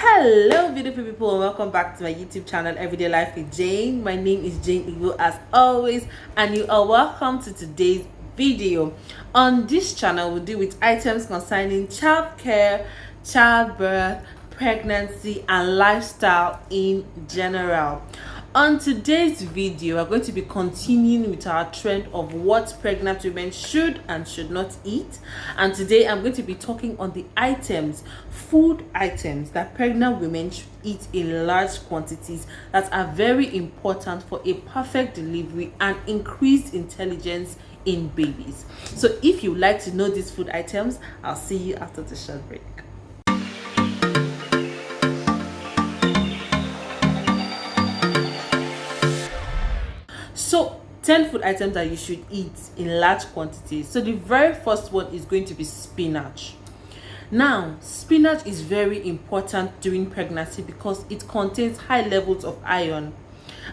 Hello beautiful people, and welcome back to my YouTube channel Everyday Life with Jane. My name is Jane Igbo as always, and you are welcome to today's video. On this channel we deal with items concerning childcare, childbirth, pregnancy and lifestyle in general. On today's video, we're going to be continuing with our trend of what pregnant women should and should not eat. And today I'm going to be talking on the food items that pregnant women should eat in large quantities that are very important for a perfect delivery and increased intelligence in babies. So if you would like to know these food items, I'll see you after the short break. So 10 food items that you should eat in large quantities. So the very first one is going to be spinach. Now, spinach is very important during pregnancy because it contains high levels of iron.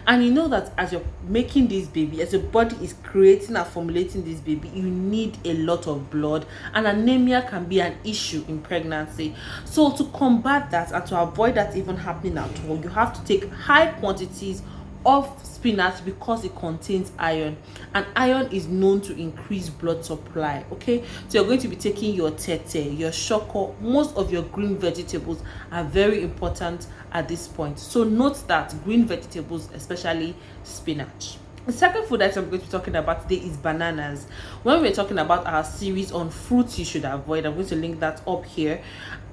And you know that as you're making this baby, as your body is creating and formulating this baby, you need a lot of blood, and anemia can be an issue in pregnancy. So to combat that and to avoid that even happening at all, you have to take high quantities of spinach because it contains iron, and iron is known to increase blood supply. Okay, so you're going to be taking your tete, your shoko. Most of your green vegetables are very important at this point, so note that green vegetables, especially spinach. The second food item I'm going to be talking about today is bananas. When we're talking about our series on fruits you should avoid, I'm going to link that up here.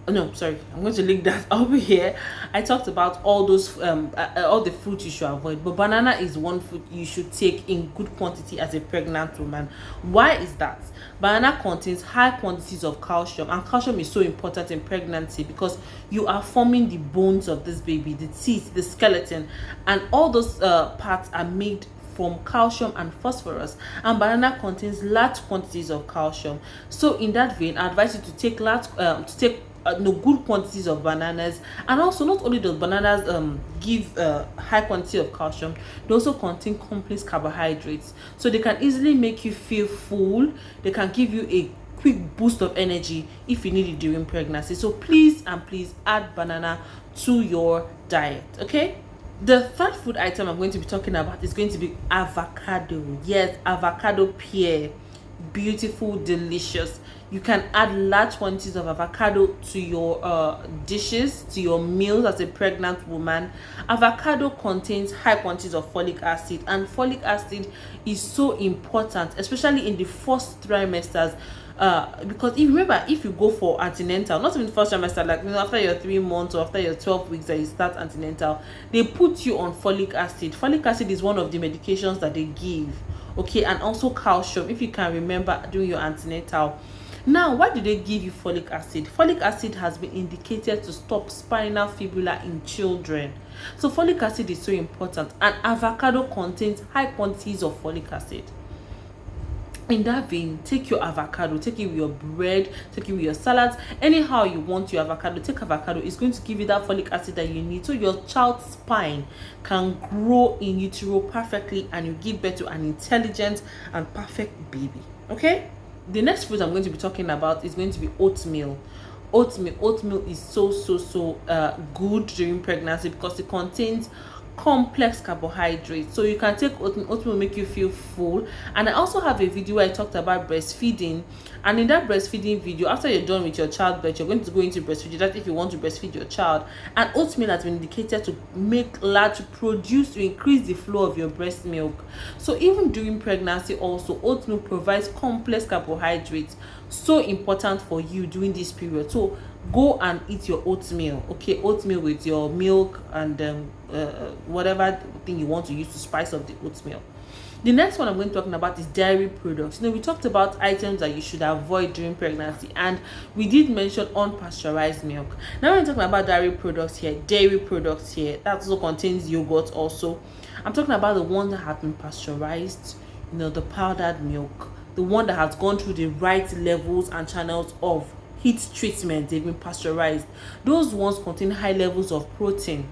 No, sorry, I'm going to link that over here. I talked about all those all the fruits you should avoid, but banana is one fruit you should take in good quantity as a pregnant woman. Why is that? Banana contains high quantities of calcium, and calcium is so important in pregnancy because you are forming the bones of this baby, the teeth, the skeleton, and all those parts are made from calcium and phosphorus, and banana contains large quantities of calcium. So in that vein, I advise you to take good quantities of bananas. And also, not only does bananas give high quantity of calcium, they also contain complex carbohydrates, so they can easily make you feel full. They can give you a quick boost of energy if you need it during pregnancy. So please add banana to your diet. Okay, the third food item I'm going to be talking about is going to be avocado. Yes, avocado pear. Beautiful, delicious. You can add large quantities of avocado to your dishes, to your meals as a pregnant woman. Avocado contains high quantities of folic acid, and folic acid is so important, especially in the first trimesters. Because if you go for antenatal, not even first trimester, like after your 3 months or after your 12 weeks that you start antenatal, they put you on folic acid. Folic acid is one of the medications that they give. Okay, and also calcium, if you can remember during your antenatal. Now, why do they give you folic acid? Folic acid has been indicated to stop spinal fibula in children. So folic acid is so important, and avocado contains high quantities of folic acid. In that vein, take your avocado, take it with your bread, take it with your salads, anyhow you want your avocado. Take avocado. It's going to give you that folic acid that you need, so your child's spine can grow in utero perfectly, and you give birth to an intelligent and perfect baby. Okay, the next food I'm going to be talking about is going to be oatmeal. Oatmeal is so good during pregnancy because it contains complex carbohydrates. So you can take oatmeal will make you feel full. And I also have a video where I talked about breastfeeding, and in that breastfeeding video, after you're done with your childbirth, you're going to go into breastfeeding. That if you want to breastfeed your child, and oatmeal has been indicated to increase the flow of your breast milk. So even during pregnancy also, oatmeal provides complex carbohydrates, so important for you during this period. So go and eat your oatmeal. Okay, oatmeal with your milk and whatever thing you want to use to spice up the oatmeal. The next one I'm going to be talking about is dairy products. We talked about items that you should avoid during pregnancy, and we did mention unpasteurized milk. Now we're talking about dairy products here, that also contains yogurt. Also, I'm talking about the ones that have been pasteurized, the powdered milk, the one that has gone through the right levels and channels of heat treatment. They've been pasteurized. Those ones contain high levels of protein.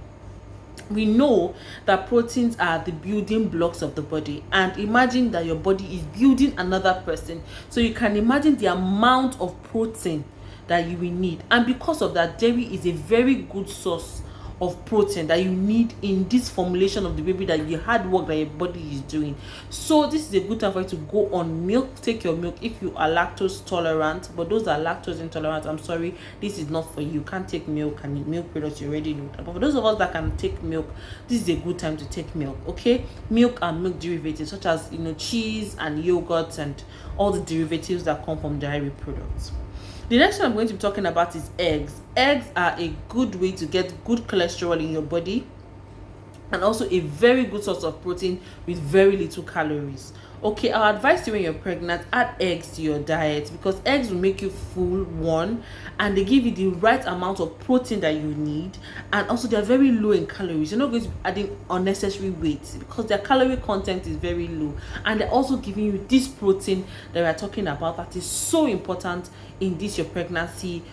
We know that proteins are the building blocks of the body, and imagine that your body is building another person, so you can imagine the amount of protein that you will need. And because of that, dairy is a very good source of protein that you need in this formulation of the baby, that you hard work that your body is doing. So this is a good time for you to go on milk. Take your milk if you are lactose tolerant, but those are lactose intolerant, I'm sorry, this is not for you. You can't take milk, and milk products you already know. But for those of us that can take milk, this is a good time to take milk. Okay, milk and milk derivatives such as cheese and yogurt and all the derivatives that come from dairy products. The next one I'm going to be talking about is eggs. Eggs are a good way to get good cholesterol in your body, and also a very good source of protein with very little calories. Okay, our advice to you when you're pregnant, add eggs to your diet, because eggs will make you full, one, and they give you the right amount of protein that you need, and also they're very low in calories. You're not going to be adding unnecessary weight because their calorie content is very low, and they're also giving you this protein that we're talking about that is so important in this your pregnancy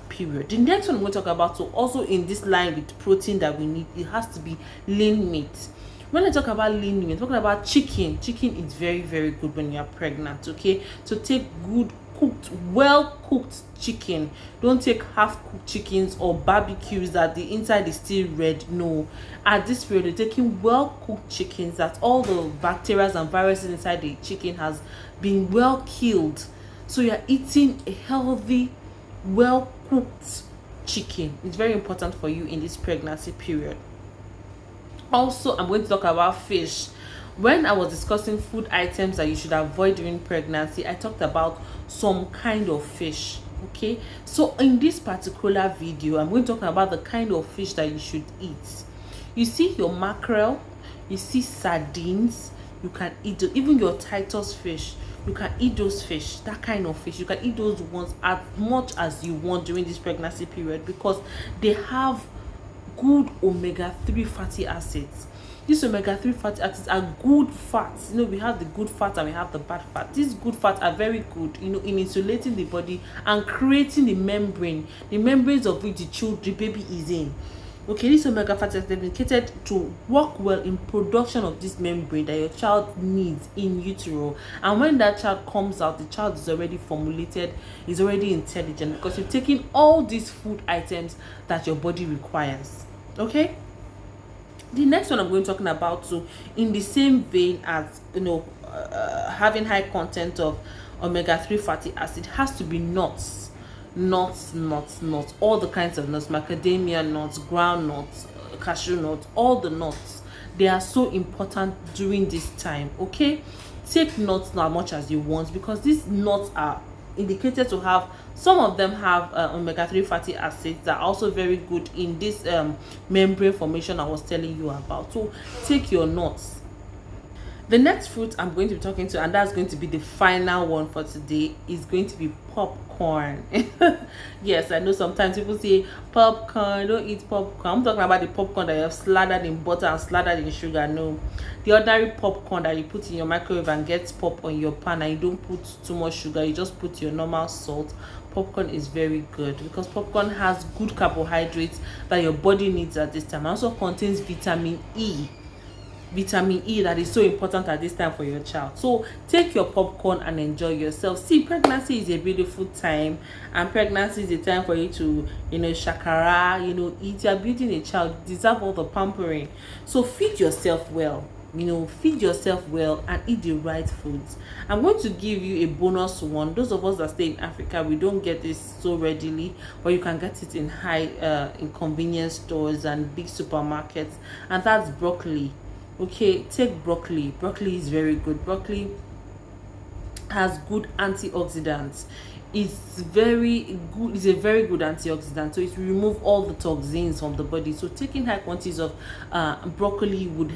period. The next one I'm going to talk about, so also in this line with protein that we need, it has to be lean meat. When I talk about lean meat, I'm talking about chicken. Chicken is very, very good when you are pregnant. Okay, so take good cooked, well cooked chicken. Don't take half cooked chickens or barbecues that the inside is still red. No, at this period you're taking well cooked chickens that all the bacteria and viruses inside the chicken has been well killed. So you're eating a healthy, well cooked chicken. It's very important for you in this pregnancy period. Also, I'm going to talk about fish. When I was discussing food items that you should avoid during pregnancy, I talked about some kind of fish. Okay, so in this particular video, I'm going to talk about the kind of fish that you should eat. You see your mackerel, you see sardines, you can eat even your Titus fish. You can eat those fish, that kind of fish. You can eat those ones as much as you want during this pregnancy period, because they have good omega-3 fatty acids. These omega-3 fatty acids are good fats. We have the good fat and we have the bad fat. These good fats are very good, in insulating the body and creating the membranes of which the baby is in. Okay, these omega fatty acids are dedicated to work well in production of this membrane that your child needs in utero. And when that child comes out, the child is already formulated, is already intelligent, because you're taking all these food items that your body requires. Okay, the next one I'm going to talking about, so in the same vein as having high content of omega-3 fatty acid, has to be nuts, all the kinds of nuts, macadamia nuts, ground nuts, cashew nuts, all the nuts. They are so important during this time. Okay, take nuts as much as you want, because these nuts are indicated to have, some of them have omega-3 fatty acids that are also very good in this membrane formation I was telling you about. So take your nuts. The next fruit I'm going to be talking to, and that's going to be the final one for today, is going to be popcorn. Yes, I know sometimes people say popcorn, don't eat popcorn. I'm talking about the popcorn that you have slathered in butter and slathered in sugar. No, the ordinary popcorn that you put in your microwave and gets pop on your pan, and you don't put too much sugar, you just put your normal salt. Popcorn is very good because popcorn has good carbohydrates that your body needs at this time. It also contains vitamin E that is so important at this time for your child. So take your popcorn and enjoy yourself. See, pregnancy is a beautiful time, and pregnancy is a time for you to shakara, eat. You're building a child, you deserve all the pampering. So feed yourself well, feed yourself well and eat the right foods. I'm going to give you a bonus one. Those of us that stay in Africa, we don't get this so readily, but you can get it in in convenience stores and big supermarkets, and that's broccoli. Okay, take broccoli. Broccoli is very good. Broccoli has good antioxidants. It's very good. It's a very good antioxidant, so it will remove all the toxins from the body. So taking high quantities of broccoli would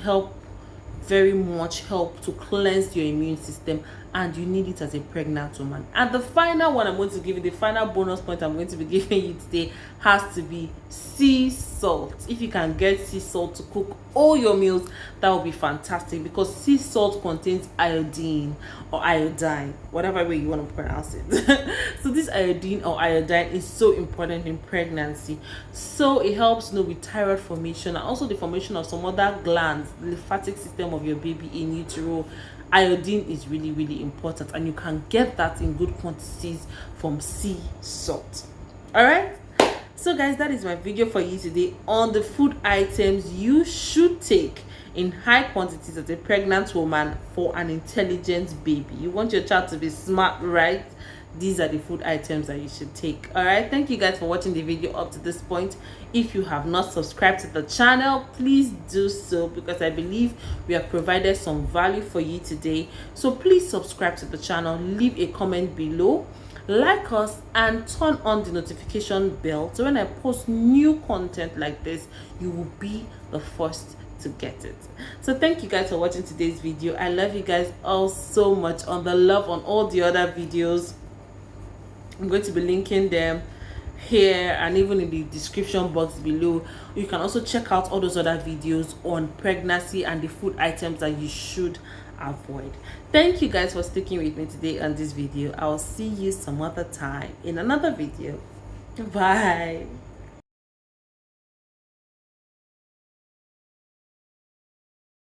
very much help to cleanse your immune system, and you need it as a pregnant woman. And the final one I'm going to give you, the final bonus point I'm going to be giving you today, has to be sea salt. If you can get sea salt to cook all your meals, that would be fantastic, because sea salt contains iodine or iodine, whatever way you want to pronounce it. So this iodine or iodine is so important in pregnancy. So it helps with thyroid formation, and also the formation of some other glands, the lymphatic system of your baby in utero. Iodine is really, really important, and you can get that in good quantities from sea salt. All right, so guys, that is my video for you today on the food items you should take in high quantities as a pregnant woman for an intelligent baby. You want your child to be smart, right? These are the food items that you should take. All right, thank you guys for watching the video up to this point. If you have not subscribed to the channel, please do so, because I believe we have provided some value for you today. So please subscribe to the channel, leave a comment below, like us, and turn on the notification bell, so when I post new content like this, you will be the first to get it. So thank you guys for watching today's video. I love you guys all so much. On the love on all the other videos, I'm going to be linking them here and even in the description box below. You can also check out all those other videos on pregnancy and the food items that you should avoid. Thank you guys for sticking with me today on this video. I'll see you some other time in another video. Bye.